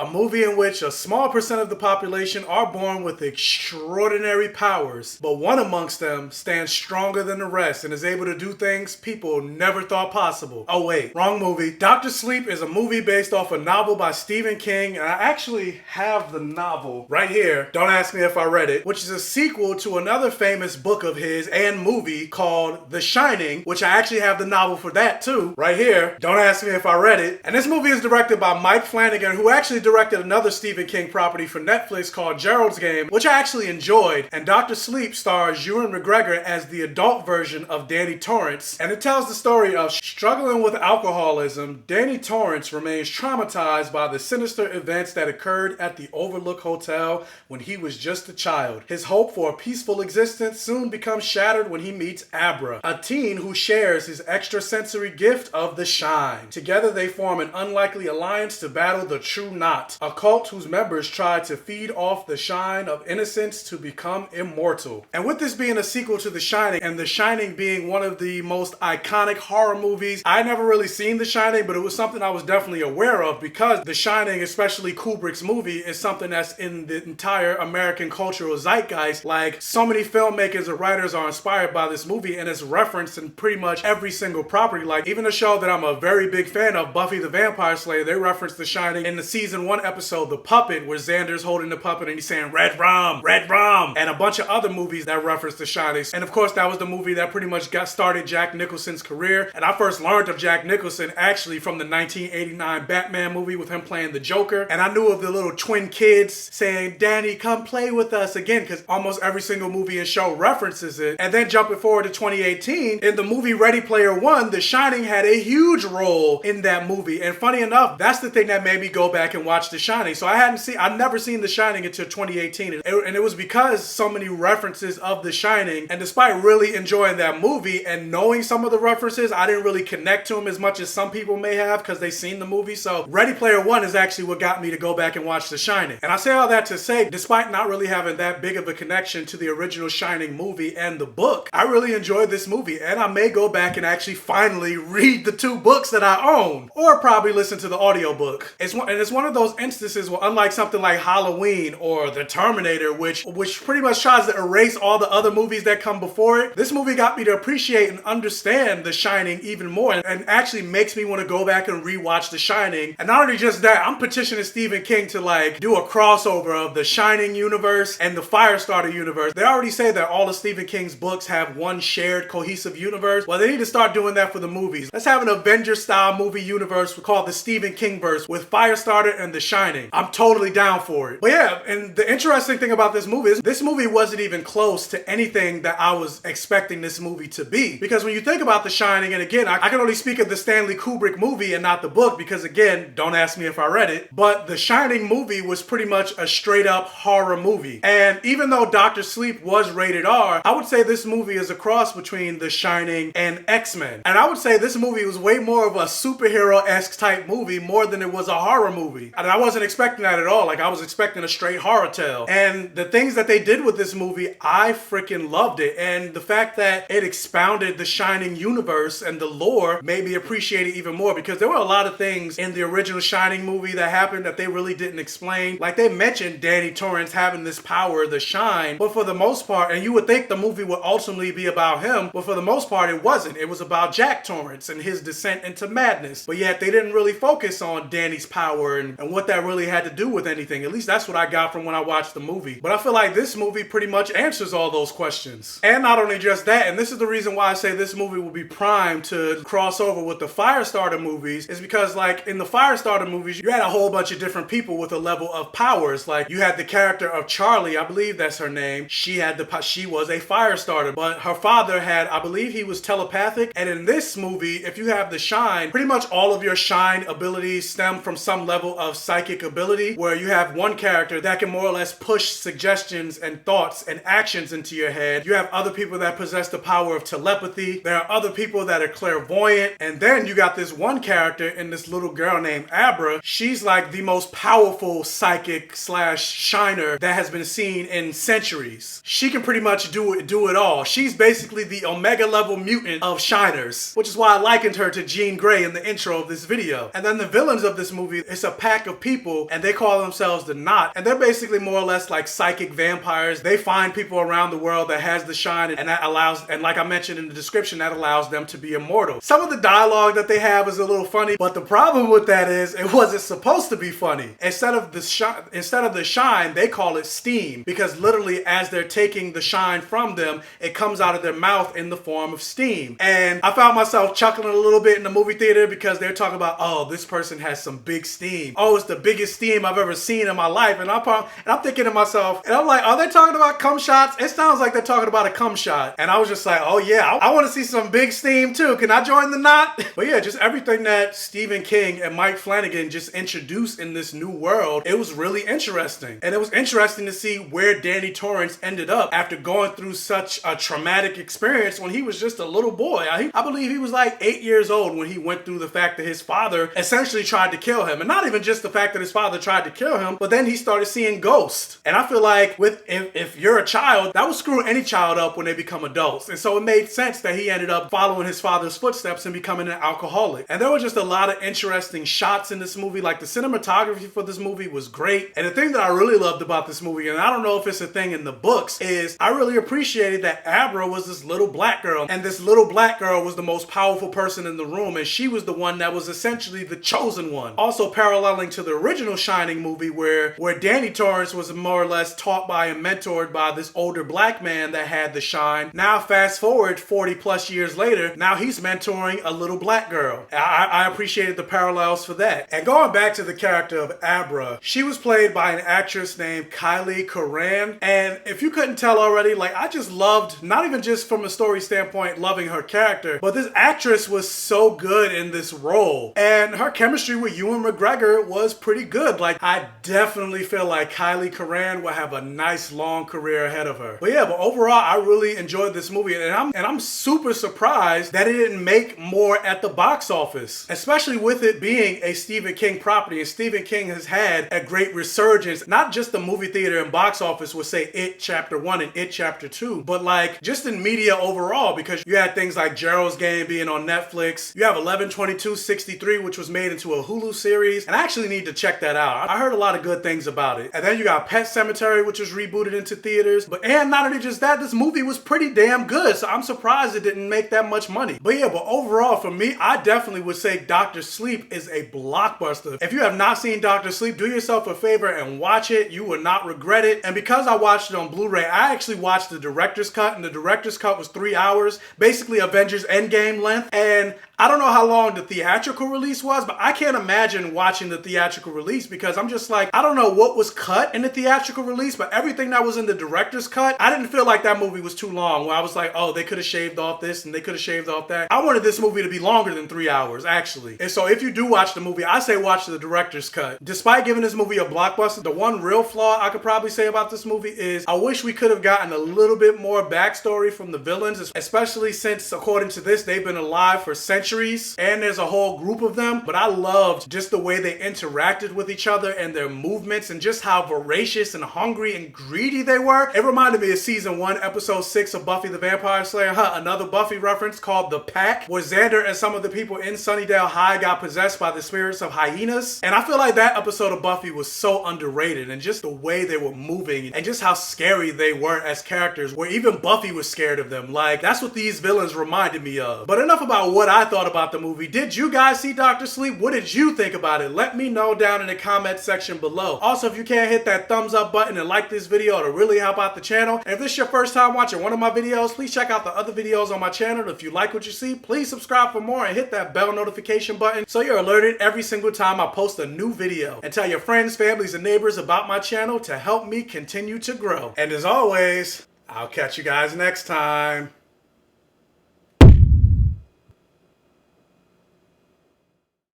A movie in which a small percent of the population are born with extraordinary powers, but one amongst them stands stronger than the rest and is able to do things people never thought possible. Oh wait, wrong movie. Dr. Sleep is a movie based off a novel by Stephen King, and I actually have the novel right here. Don't ask me if I read it, which is a sequel to another famous book of his and movie called The Shining, which I actually have the novel for that too, right here. Don't ask me if I read it. And this movie is directed by Mike Flanagan, who actually directed another Stephen King property for Netflix called Gerald's Game, which I actually enjoyed. And Dr. Sleep stars Ewan McGregor as the adult version of Danny Torrance. And it tells the story of struggling with alcoholism. Danny Torrance remains traumatized by the sinister events that occurred at the Overlook Hotel when he was just a child. His hope for a peaceful existence soon becomes shattered when he meets Abra, a teen who shares his extrasensory gift of the shine. Together they form an unlikely alliance to battle the True Knot, a cult whose members try to feed off the shine of innocence to become immortal. And with this being a sequel to The Shining, and The Shining being one of the most iconic horror movies, I never really seen The Shining, but it was something I was definitely aware of because The Shining, especially Kubrick's movie, is something that's in the entire American cultural zeitgeist. Like, so many filmmakers or writers are inspired by this movie, and it's referenced in pretty much every single property. Like, even a show that I'm a very big fan of, Buffy the Vampire Slayer, they reference The Shining in the season 1 episode, The Puppet, where Xander's holding the puppet and he's saying, "Red rum, red rum," and a bunch of other movies that reference The Shining. And of course, that was the movie that pretty much got started Jack Nicholson's career. And I first learned of Jack Nicholson actually from the 1989 Batman movie with him playing the Joker. And I knew of the little twin kids saying, "Danny, come play with us again," because almost every single movie and show references it. And then jumping forward to 2018, in the movie Ready Player One, The Shining had a huge role in that movie. And funny enough, that's the thing that made me go back and watch The Shining. So I'd never seen The Shining until 2018. And it was because so many references of The Shining, and despite really enjoying that movie and knowing some of the references, I didn't really connect to them as much as some people may have because they've seen the movie. So Ready Player One is actually what got me to go back and watch The Shining. And I say all that to say, despite not really having that big of a connection to the original Shining movie and the book, I really enjoyed this movie, and I may go back and actually finally read the 2 books that I own, or probably listen to the audiobook. It's one of those instances where, unlike something like Halloween or The Terminator, which pretty much tries to erase all the other movies that come before it, this movie got me to appreciate and understand The Shining even more, and actually makes me want to go back and rewatch The Shining. And not only just that, I'm petitioning Stephen King to like do a crossover of the Shining universe and the Firestarter universe. They already say that all of Stephen King's books have one shared cohesive universe. Well, they need to start doing that for the movies. Let's have an Avengers style movie universe called the Stephen King verse with Firestarter and The Shining. I'm totally down for it. But yeah, and the interesting thing about this movie is this movie wasn't even close to anything that I was expecting this movie to be. Because when you think about The Shining, and again, I can only speak of the Stanley Kubrick movie and not the book because again, don't ask me if I read it, but The Shining movie was pretty much a straight up horror movie. And even though Dr. Sleep was rated R, I would say this movie is a cross between The Shining and X-Men. And I would say this movie was way more of a superhero-esque type movie more than it was a horror movie. And I wasn't expecting that at all. Like, I was expecting a straight horror tale. And the things that they did with this movie, I freaking loved it. And the fact that it expounded the Shining universe and the lore made me appreciate it even more, because there were a lot of things in the original Shining movie that happened that they really didn't explain. Like, they mentioned Danny Torrance having this power, the shine, but for the most part, and you would think the movie would ultimately be about him, but for the most part it wasn't. It was about Jack Torrance and his descent into madness. But yet they didn't really focus on Danny's power and what that really had to do with anything. At least that's what I got from when I watched the movie. But I feel like this movie pretty much answers all those questions. And not only just that, and this is the reason why I say this movie will be primed to cross over with the Firestarter movies, is because like in the Firestarter movies, you had a whole bunch of different people with a level of powers. Like you had the character of Charlie, I believe that's her name. She was a Firestarter, but her father had, I believe he was telepathic. And in this movie, if you have the shine, pretty much all of your shine abilities stem from some level of psychic ability, where you have one character that can more or less push suggestions and thoughts and actions into your head. You have other people that possess the power of telepathy. There are other people that are clairvoyant. And then you got this one character in this little girl named Abra. She's like the most powerful psychic slash shiner that has been seen in centuries. She can pretty much do it all. She's basically the Omega level mutant of shiners, which is why I likened her to Jean Grey in the intro of this video. And then the villains of this movie, it's a pack of people, and they call themselves the Knot, and they're basically more or less like psychic vampires. They find people around the world that has the shine, and that allows, and like I mentioned in the description, that allows them to be immortal. Some of the dialogue that they have is a little funny, but the problem with that is it wasn't supposed to be funny. Instead of the shine, they call it steam, because literally as they're taking the shine from them, it comes out of their mouth in the form of steam. And I found myself chuckling a little bit in the movie theater because they're talking about, oh, this person has some big steam. Oh, it's the biggest steam I've ever seen in my life. And I'm thinking to myself, and I'm like, are they talking about cum shots? It sounds like they're talking about a cum shot. And I was just like, oh yeah, I want to see some big steam too. Can I join the Knot? But yeah, just everything that Stephen King and Mike Flanagan just introduced in this new world, it was really interesting. And it was interesting to see where Danny Torrance ended up after going through such a traumatic experience when he was just a little boy. I believe he was like 8 years old when he went through the fact that his father essentially tried to kill him. And not even just the fact that his father tried to kill him, but then he started seeing ghosts. And I feel like if you're a child, that will screw any child up when they become adults. And so it made sense that he ended up following his father's footsteps and becoming an alcoholic. And there were just a lot of interesting shots in this movie. Like the cinematography for this movie was great. And the thing that I really loved about this movie, and I don't know if it's a thing in the books, is I really appreciated that Abra was this little black girl. And this little black girl was the most powerful person in the room. And she was the one that was essentially the chosen one. Also paralleling to the original Shining movie where Danny Torrance was more or less taught by and mentored by this older black man that had the shine. Now fast forward 40 plus years later, now he's mentoring a little black girl. I appreciated the parallels for that. And going back to the character of Abra, she was played by an actress named Kylie Curran. And if you couldn't tell already, like I just loved, not even just from a story standpoint, loving her character, but this actress was so good in this role. And her chemistry with Ewan McGregor was pretty good. Like I definitely feel like Kylie Curran will have a nice long career ahead of her. But yeah, but overall, I really enjoyed this movie, and I'm super surprised that it didn't make more at the box office, especially with it being a Stephen King property. And Stephen King has had a great resurgence, not just the movie theater and box office with say It Chapter 1 and It Chapter 2, but like just in media overall, because you had things like Gerald's Game being on Netflix. You have 11/22/63, which was made into a Hulu series, and I actually need to check that out. I heard a lot of good things about it. And then you got Pet Sematary, which was rebooted into theaters. And not only just that, this movie was pretty damn good, so I'm surprised it didn't make that much money. But yeah, but overall for me, I definitely would say Dr. Sleep is a blockbuster. If you have not seen Dr. Sleep, do yourself a favor and watch it. You will not regret it. And because I watched it on Blu-ray, I actually watched the director's cut, and the director's cut was 3 hours, basically Avengers Endgame length. And I don't know how long the theatrical release was, but I can't imagine watching the theatrical release because I'm just like, I don't know what was cut in the theatrical release, but everything that was in the director's cut, I didn't feel like that movie was too long, where I was like, oh, they could have shaved off this and they could have shaved off that. I wanted this movie to be longer than 3 hours, actually. And so if you do watch the movie, I say watch the director's cut. Despite giving this movie a blockbuster, the one real flaw I could probably say about this movie is I wish we could have gotten a little bit more backstory from the villains, especially since, according to this, they've been alive for centuries. And there's a whole group of them, but I loved just the way they interacted with each other and their movements and just how voracious and hungry and greedy they were. It reminded me of season 1, episode 6 of Buffy the Vampire Slayer. Another Buffy reference called The Pack, where Xander and some of the people in Sunnydale High got possessed by the spirits of hyenas. And I feel like that episode of Buffy was so underrated, and just the way they were moving and just how scary they were as characters, where even Buffy was scared of them. Like, that's what these villains reminded me of. But enough about what I thought about the movie. Did you guys see Dr. Sleep? What did you think about it? Let me know down in the comment section below. Also, if you can't hit that thumbs up button and like this video, it'll really help out the channel. And if this is your first time watching one of my videos, please check out the other videos on my channel. If you like what you see, please subscribe for more and hit that bell notification button so you're alerted every single time I post a new video. And tell your friends, families, and neighbors about my channel to help me continue to grow. And as always, I'll catch you guys next time.